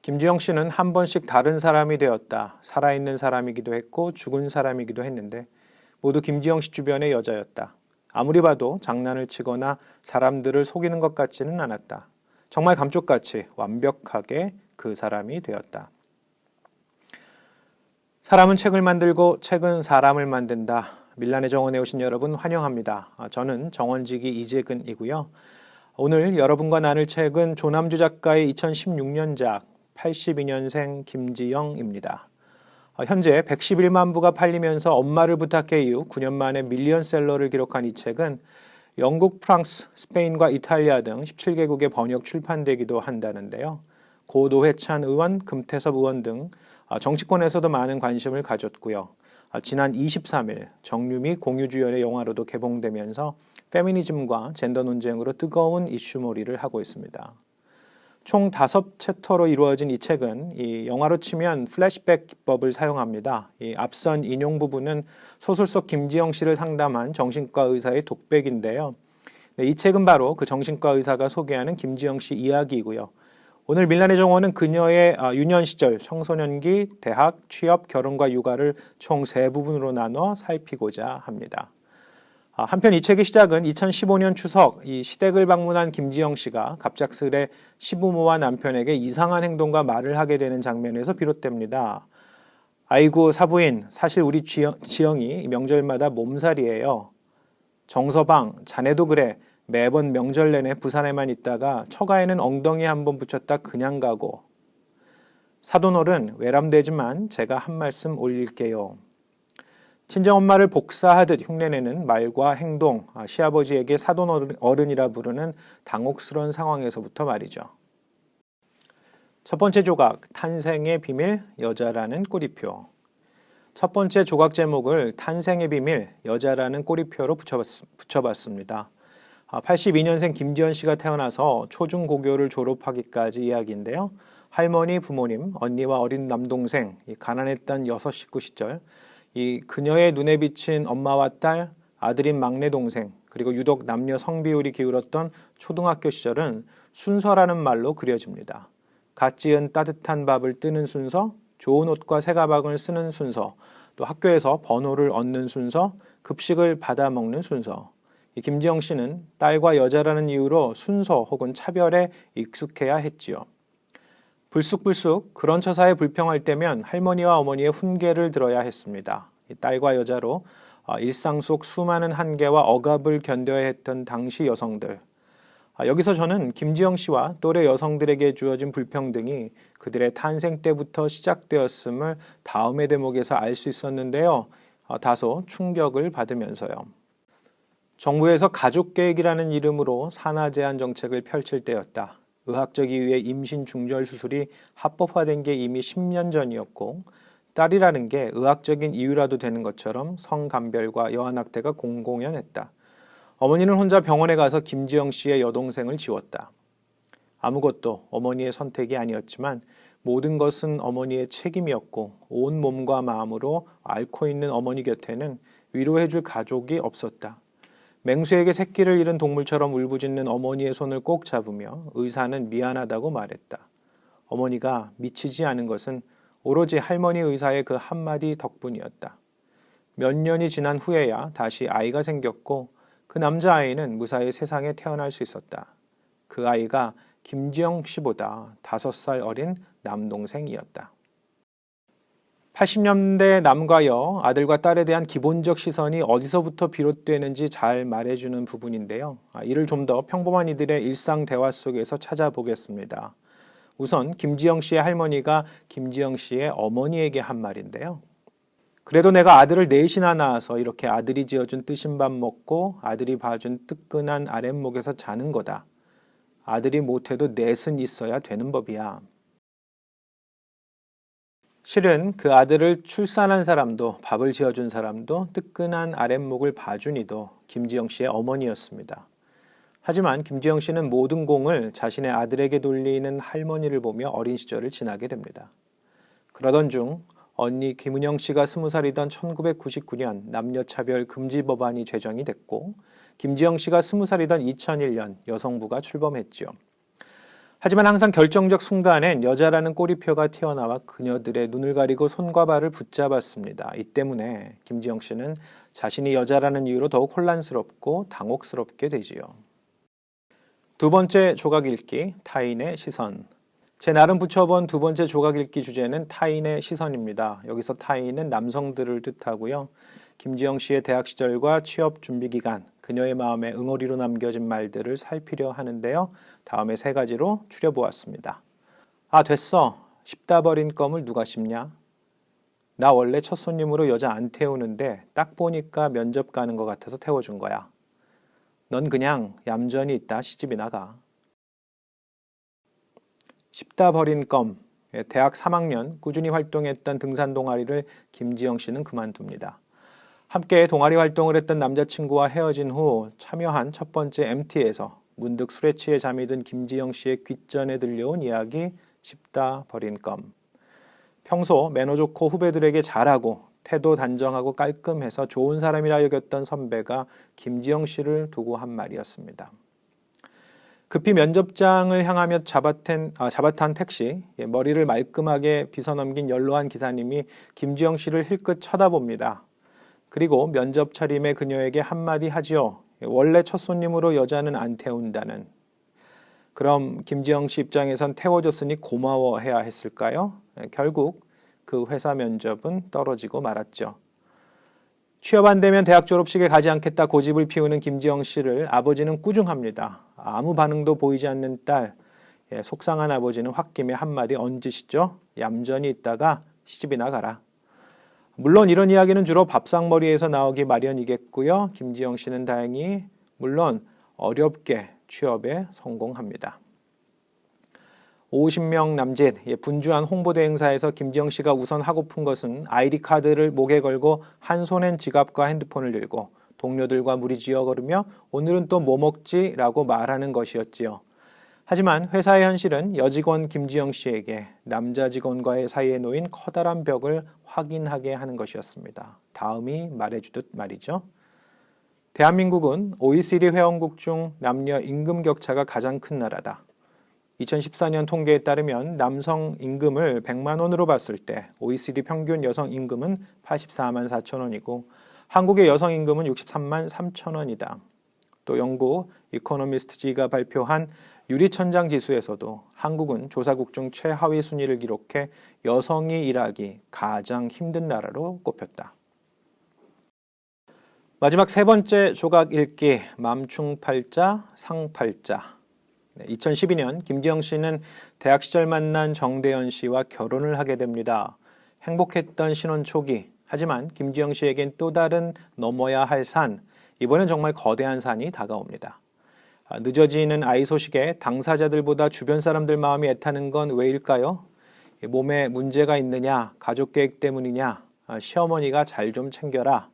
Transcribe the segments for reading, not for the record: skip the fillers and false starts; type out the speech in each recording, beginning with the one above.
김지영 씨는 한 번씩 다른 사람이 되었다. 살아있는 사람이기도 했고 죽은 사람이기도 했는데 모두 김지영 씨 주변의 여자였다. 아무리 봐도 장난을 치거나 사람들을 속이는 것 같지는 않았다. 정말 감쪽같이 완벽하게 그 사람이 되었다. 사람은 책을 만들고 책은 사람을 만든다. 밀란의 정원에 오신 여러분 환영합니다. 저는 정원지기 이재근이고요. 오늘 여러분과 나눌 책은 조남주 작가의 2016년작 82년생 김지영입니다. 현재 111만 부가 팔리면서 엄마를 부탁해 이후 9년 만에 밀리언셀러를 기록한 이 책은 영국, 프랑스, 스페인과 이탈리아 등 17개국에 번역 출판되기도 한다는데요. 고 노회찬 의원, 금태섭 의원 등 정치권에서도 많은 관심을 가졌고요. 지난 23일 정유미 공유주연의 영화로도 개봉되면서 페미니즘과 젠더 논쟁으로 뜨거운 이슈몰이를 하고 있습니다. 총 5챕터로 이루어진 이 책은 이 영화로 치면 플래시백 기법을 사용합니다. 이 앞선 인용 부분은 소설 속 김지영 씨를 상담한 정신과 의사의 독백인데요. 이 책은 바로 그 정신과 의사가 소개하는 김지영 씨 이야기이고요. 오늘 밀란의 정원은 그녀의 유년 시절, 청소년기, 대학, 취업, 결혼과 육아를 총 3부분으로 나눠 살피고자 합니다. 한편 이 책의 시작은 2015년 추석 이 시댁을 방문한 김지영 씨가 갑작스레 시부모와 남편에게 이상한 행동과 말을 하게 되는 장면에서 비롯됩니다. 아이고 사부인, 사실 우리 지영이 명절마다 몸살이에요. 정서방, 자네도 그래. 매번 명절 내내 부산에만 있다가 처가에는 엉덩이 한번 붙였다 그냥 가고. 사돈어른 외람되지만 제가 한 말씀 올릴게요. 친정엄마를 복사하듯 흉내내는 말과 행동, 시아버지에게 사돈어른이라 부르는 당혹스러운 상황에서부터 말이죠. 첫 번째 조각, 탄생의 비밀, 여자라는 꼬리표. 첫 번째 조각 제목을 탄생의 비밀, 여자라는 꼬리표로 붙여봤습니다. 82년생 김지연 씨가 태어나서 초중고교를 졸업하기까지 이야기인데요. 할머니, 부모님, 언니와 어린 남동생, 가난했던 6 식구 시절, 이 그녀의 눈에 비친 엄마와 딸, 아들인 막내 동생, 그리고 유독 남녀 성비율이 기울었던 초등학교 시절은 순서라는 말로 그려집니다. 갓 지은 따뜻한 밥을 뜨는 순서, 좋은 옷과 새 가방을 쓰는 순서, 또 학교에서 번호를 얻는 순서, 급식을 받아 먹는 순서. 이 김지영 씨는 딸과 여자라는 이유로 순서 혹은 차별에 익숙해야 했지요. 불쑥불쑥 그런 처사에 불평할 때면 할머니와 어머니의 훈계를 들어야 했습니다. 딸과 여자로 일상 속 수많은 한계와 억압을 견뎌야 했던 당시 여성들. 여기서 저는 김지영 씨와 또래 여성들에게 주어진 불평등이 그들의 탄생 때부터 시작되었음을 다음의 대목에서 알 수 있었는데요. 다소 충격을 받으면서요. 정부에서 가족계획이라는 이름으로 산하 제한 정책을 펼칠 때였다. 의학적 이유의 임신 중절 수술이 합법화된 게 이미 10년 전이었고 딸이라는 게 의학적인 이유라도 되는 것처럼 성감별과 여아낙태가 공공연했다. 어머니는 혼자 병원에 가서 김지영 씨의 여동생을 지웠다. 아무것도 어머니의 선택이 아니었지만 모든 것은 어머니의 책임이었고 온 몸과 마음으로 앓고 있는 어머니 곁에는 위로해줄 가족이 없었다. 맹수에게 새끼를 잃은 동물처럼 울부짖는 어머니의 손을 꼭 잡으며 의사는 미안하다고 말했다. 어머니가 미치지 않은 것은 오로지 할머니 의사의 그 한마디 덕분이었다. 몇 년이 지난 후에야 다시 아이가 생겼고 그 남자아이는 무사히 세상에 태어날 수 있었다. 그 아이가 김지영 씨보다 5살 어린 남동생이었다. 80년대 남과 여, 아들과 딸에 대한 기본적 시선이 어디서부터 비롯되는지 잘 말해주는 부분인데요. 이를 좀 더 평범한 이들의 일상 대화 속에서 찾아보겠습니다. 우선 김지영 씨의 할머니가 김지영 씨의 어머니에게 한 말인데요. 그래도 내가 아들을 넷이나 낳아서 이렇게 아들이 지어준 뜨신 밥 먹고 아들이 봐준 뜨끈한 아랫목에서 자는 거다. 아들이 못해도 넷은 있어야 되는 법이야. 실은 그 아들을 출산한 사람도 밥을 지어준 사람도 뜨끈한 아랫목을 봐준 이도 김지영 씨의 어머니였습니다. 하지만 김지영 씨는 모든 공을 자신의 아들에게 돌리는 할머니를 보며 어린 시절을 지나게 됩니다. 그러던 중 언니 김은영 씨가 20살이던 1999년 남녀차별 금지 법안이 제정이 됐고 김지영 씨가 20살이던 2001년 여성부가 출범했지요. 하지만 항상 결정적 순간엔 여자라는 꼬리표가 튀어나와 그녀들의 눈을 가리고 손과 발을 붙잡았습니다. 이 때문에 김지영 씨는 자신이 여자라는 이유로 더욱 혼란스럽고 당혹스럽게 되지요. 두 번째 조각 읽기, 타인의 시선. 제 나름 붙여본 두 번째 조각 읽기 주제는 타인의 시선입니다. 여기서 타인은 남성들을 뜻하고요. 김지영 씨의 대학 시절과 취업 준비 기간, 그녀의 마음에 응어리로 남겨진 말들을 살피려 하는데요. 다음에 세 가지로 추려보았습니다. 아, 됐어. 씹다 버린 껌을 누가 씹냐? 나 원래 첫 손님으로 여자 안 태우는데 딱 보니까 면접 가는 것 같아서 태워준 거야. 넌 그냥 얌전히 있다 시집이나 가. 씹다 버린 껌. 대학 3학년 꾸준히 활동했던 등산 동아리를 김지영 씨는 그만둡니다. 함께 동아리 활동을 했던 남자친구와 헤어진 후 참여한 첫 번째 MT에서 문득 술에 취해 잠이 든 김지영 씨의 귓전에 들려온 이야기, 씹다 버린 껌. 평소 매너 좋고 후배들에게 잘하고 태도 단정하고 깔끔해서 좋은 사람이라 여겼던 선배가 김지영 씨를 두고 한 말이었습니다. 급히 면접장을 향하며 잡아탄 택시, 머리를 말끔하게 빗어넘긴 연로한 기사님이 김지영 씨를 힐끗 쳐다봅니다. 그리고 면접 차림의 그녀에게 한마디 하지요. 원래 첫 손님으로 여자는 안 태운다는. 그럼 김지영 씨 입장에선 태워줬으니 고마워해야 했을까요? 결국 그 회사 면접은 떨어지고 말았죠. 취업 안 되면 대학 졸업식에 가지 않겠다 고집을 피우는 김지영 씨를 아버지는 꾸중합니다. 아무 반응도 보이지 않는 딸, 속상한 아버지는 홧김에 한마디 얹으시죠. 얌전히 있다가 시집이나 가라. 물론 이런 이야기는 주로 밥상머리에서 나오기 마련이겠고요. 김지영 씨는 다행히 물론 어렵게 취업에 성공합니다. 50명 남짓 분주한 홍보대 행사에서 김지영 씨가 우선 하고픈 것은 아이디 카드를 목에 걸고 한 손엔 지갑과 핸드폰을 들고 동료들과 무리지어 걸으며 오늘은 또 뭐 먹지? 라고 말하는 것이었지요. 하지만 회사의 현실은 여직원 김지영 씨에게 남자 직원과의 사이에 놓인 커다란 벽을 확인하게 하는 것이었습니다. 다음이 말해주듯 말이죠. 대한민국은 OECD 회원국 중 남녀 임금 격차가 가장 큰 나라다. 2014년 통계에 따르면 남성 임금을 100만 원으로 봤을 때 OECD 평균 여성 임금은 84만 4천 원이고 한국의 여성 임금은 63만 3천 원이다. 또 영국 이코노미스트지가 발표한 유리천장 지수에서도 한국은 조사국 중 최하위 순위를 기록해 여성이 일하기 가장 힘든 나라로 꼽혔다. 마지막 세 번째 조각 읽기, 맘충팔자, 상팔자. 2012년 김지영 씨는 대학 시절 만난 정대현 씨와 결혼을 하게 됩니다. 행복했던 신혼 초기, 하지만 김지영 씨에겐 또 다른 넘어야 할 산, 이번엔 정말 거대한 산이 다가옵니다. 늦어지는 아이 소식에 당사자들보다 주변 사람들 마음이 애타는 건 왜일까요? 몸에 문제가 있느냐, 가족 계획 때문이냐, 시어머니가 잘 좀 챙겨라.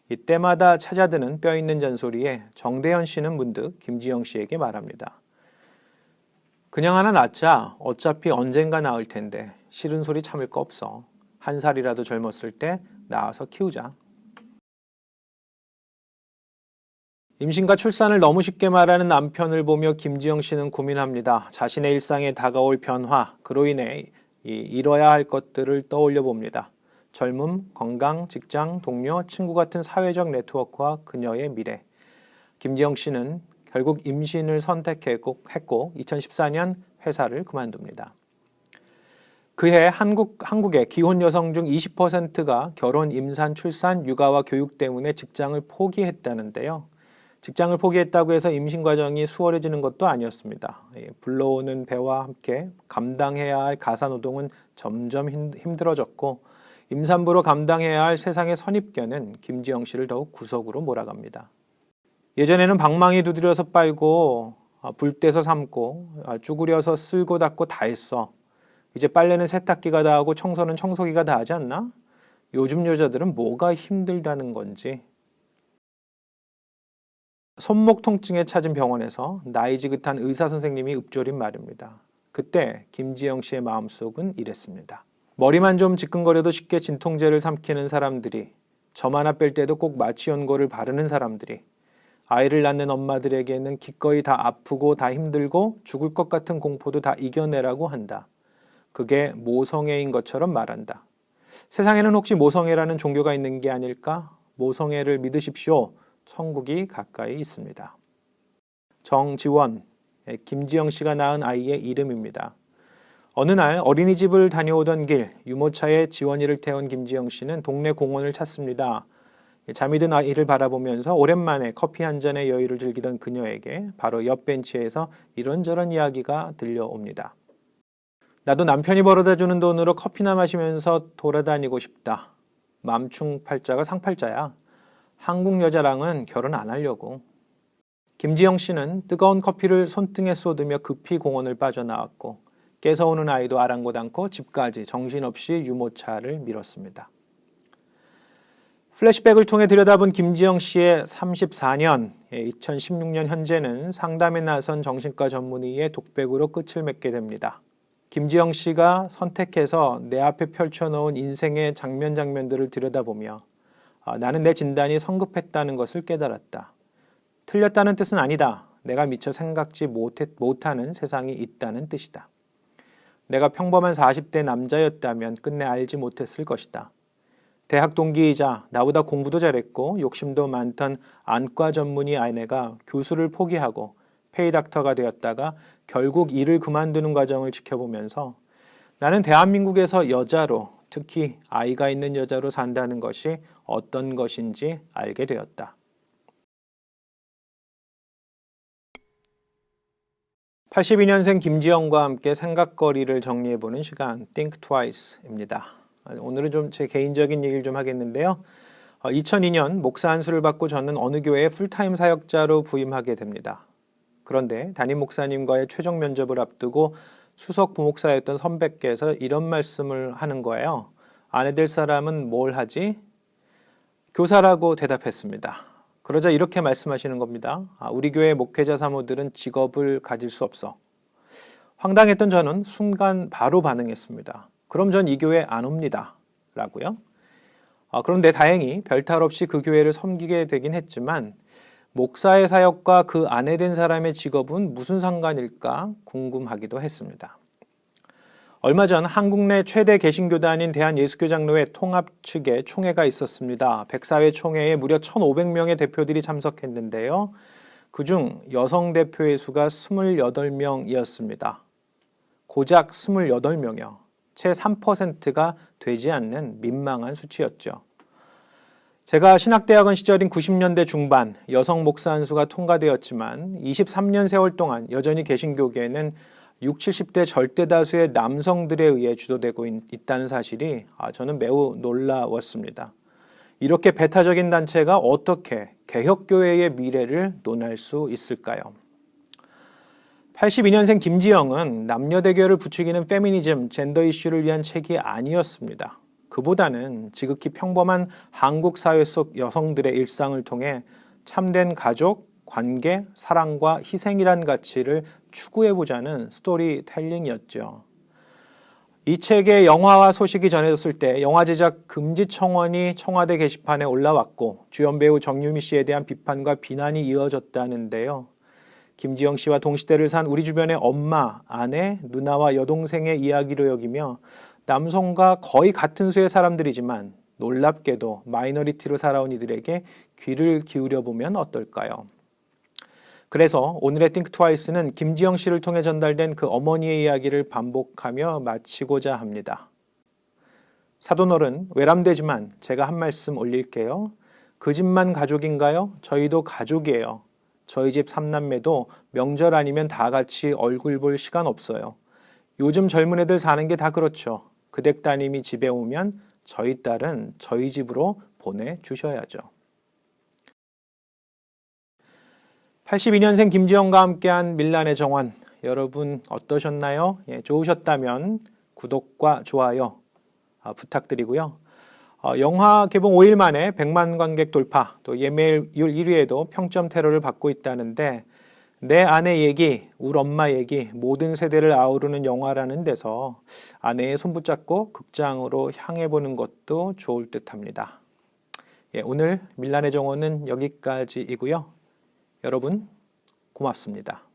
이때마다 찾아드는 뼈 있는 잔소리에 정대현 씨는 문득 김지영 씨에게 말합니다. 그냥 하나 낳자. 어차피 언젠가 낳을 텐데 싫은 소리 참을 거 없어. 한 살이라도 젊었을 때 낳아서 키우자. 임신과 출산을 너무 쉽게 말하는 남편을 보며 김지영 씨는 고민합니다. 자신의 일상에 다가올 변화, 그로 인해 이뤄야 할 것들을 떠올려 봅니다. 젊음, 건강, 직장, 동료, 친구 같은 사회적 네트워크와 그녀의 미래. 김지영 씨는 결국 임신을 선택했고 2014년 회사를 그만둡니다. 그해 한국의 기혼 여성 중 20%가 결혼, 임산, 출산, 육아와 교육 때문에 직장을 포기했다는데요. 직장을 포기했다고 해서 임신 과정이 수월해지는 것도 아니었습니다. 불러오는 배와 함께 감당해야 할 가사노동은 점점 힘들어졌고 임산부로 감당해야 할 세상의 선입견은 김지영 씨를 더욱 구석으로 몰아갑니다. 예전에는 방망이 두드려서 빨고 불 떼서 삶고 쭈그려서 쓸고 닦고 다 했어. 이제 빨래는 세탁기가 다 하고 청소는 청소기가 다 하지 않나? 요즘 여자들은 뭐가 힘들다는 건지. 손목 통증에 찾은 병원에서 나이 지긋한 의사 선생님이 읊조린 말입니다. 그때 김지영 씨의 마음속은 이랬습니다. 머리만 좀 지끈거려도 쉽게 진통제를 삼키는 사람들이, 점 하나 뺄 때도 꼭 마취 연고를 바르는 사람들이, 아이를 낳는 엄마들에게는 기꺼이 다 아프고 다 힘들고 죽을 것 같은 공포도 다 이겨내라고 한다. 그게 모성애인 것처럼 말한다. 세상에는 혹시 모성애라는 종교가 있는 게 아닐까? 모성애를 믿으십시오. 천국이 가까이 있습니다. 정지원, 김지영 씨가 낳은 아이의 이름입니다. 어느 날 어린이집을 다녀오던 길 유모차에 지원이를 태운 김지영 씨는 동네 공원을 찾습니다. 잠이 든 아이를 바라보면서 오랜만에 커피 한 잔의 여유를 즐기던 그녀에게 바로 옆 벤치에서 이런저런 이야기가 들려옵니다. 나도 남편이 벌어다주는 돈으로 커피나 마시면서 돌아다니고 싶다. 맘충팔자가 상팔자야. 한국 여자랑은 결혼 안 하려고. 김지영 씨는 뜨거운 커피를 손등에 쏟으며 급히 공원을 빠져나왔고 깨서오는 아이도 아랑곳 않고 집까지 정신없이 유모차를 밀었습니다. 플래시백을 통해 들여다본 김지영 씨의 34년, 2016년 현재는 상담에 나선 정신과 전문의의 독백으로 끝을 맺게 됩니다. 김지영 씨가 선택해서 내 앞에 펼쳐놓은 인생의 장면들을 들여다보며 나는 내 진단이 성급했다는 것을 깨달았다. 틀렸다는 뜻은 아니다. 내가 미처 생각지 못하는 세상이 있다는 뜻이다. 내가 평범한 40대 남자였다면 끝내 알지 못했을 것이다. 대학 동기이자 나보다 공부도 잘했고 욕심도 많던 안과 전문의 아내가 교수를 포기하고 페이닥터가 되었다가 결국 일을 그만두는 과정을 지켜보면서 나는 대한민국에서 여자로, 특히 아이가 있는 여자로 산다는 것이 어떤 것인지 알게 되었다. 82년생 김지영과 함께 생각거리를 정리해보는 시간 Think Twice입니다. 오늘은 좀 제 개인적인 얘기를 좀 하겠는데요. 2002년 목사 안수를 받고 저는 어느 교회의 풀타임 사역자로 부임하게 됩니다. 그런데 담임 목사님과의 최종 면접을 앞두고 수석 부목사였던 선배께서 이런 말씀을 하는 거예요. 아내 될 사람은 뭘 하지? 교사라고 대답했습니다. 그러자 이렇게 말씀하시는 겁니다. 우리 교회 목회자 사모들은 직업을 가질 수 없어. 황당했던 저는 순간 바로 반응했습니다. 그럼 전 이 교회 안 옵니다. 라고요. 그런데 다행히 별탈 없이 그 교회를 섬기게 되긴 했지만 목사의 사역과 그 아내 된 사람의 직업은 무슨 상관일까 궁금하기도 했습니다. 얼마 전 한국 내 최대 개신교단인 대한예수교장로회 통합 측에 총회가 있었습니다. 백사회 총회에 무려 1,500명의 대표들이 참석했는데요. 그중 여성 대표의 수가 28명이었습니다. 고작 28명이요. 채 3%가 되지 않는 민망한 수치였죠. 제가 신학대학원 시절인 90년대 중반 여성 목사 안수가 통과되었지만 23년 세월 동안 여전히 개신교계에는 60, 70대 절대 다수의 남성들에 의해 주도되고 있다는 사실이 저는 매우 놀라웠습니다. 이렇게 배타적인 단체가 어떻게 개혁교회의 미래를 논할 수 있을까요? 82년생 김지영은 남녀 대결을 부추기는 페미니즘, 젠더 이슈를 위한 책이 아니었습니다. 그보다는 지극히 평범한 한국 사회 속 여성들의 일상을 통해 참된 가족, 관계, 사랑과 희생이란 가치를 추구해보자는 스토리텔링이었죠. 이 책의 영화화 소식이 전해졌을 때 영화 제작 금지 청원이 청와대 게시판에 올라왔고 주연 배우 정유미 씨에 대한 비판과 비난이 이어졌다는데요. 김지영 씨와 동시대를 산 우리 주변의 엄마, 아내, 누나와 여동생의 이야기로 여기며 남성과 거의 같은 수의 사람들이지만 놀랍게도 마이너리티로 살아온 이들에게 귀를 기울여보면 어떨까요? 그래서 오늘의 Think Twice는 김지영 씨를 통해 전달된 그 어머니의 이야기를 반복하며 마치고자 합니다. 사돈어른 외람되지만 제가 한 말씀 올릴게요. 그 집만 가족인가요? 저희도 가족이에요. 저희 집 3남매도 명절 아니면 다 같이 얼굴 볼 시간 없어요. 요즘 젊은 애들 사는 게 다 그렇죠. 그 댁 따님이 집에 오면 저희 딸은 저희 집으로 보내주셔야죠. 82년생 김지영과 함께한 밀란의 정원, 여러분 어떠셨나요? 좋으셨다면 구독과 좋아요 부탁드리고요. 영화 개봉 5일 만에 100만 관객 돌파, 또 예매율 1위에도 평점 테러를 받고 있다는데 내 아내 얘기, 우리 엄마 얘기, 모든 세대를 아우르는 영화라는 데서 아내의 손 붙잡고 극장으로 향해 보는 것도 좋을 듯합니다. 오늘 밀란의 정원은 여기까지이고요. 여러분 고맙습니다.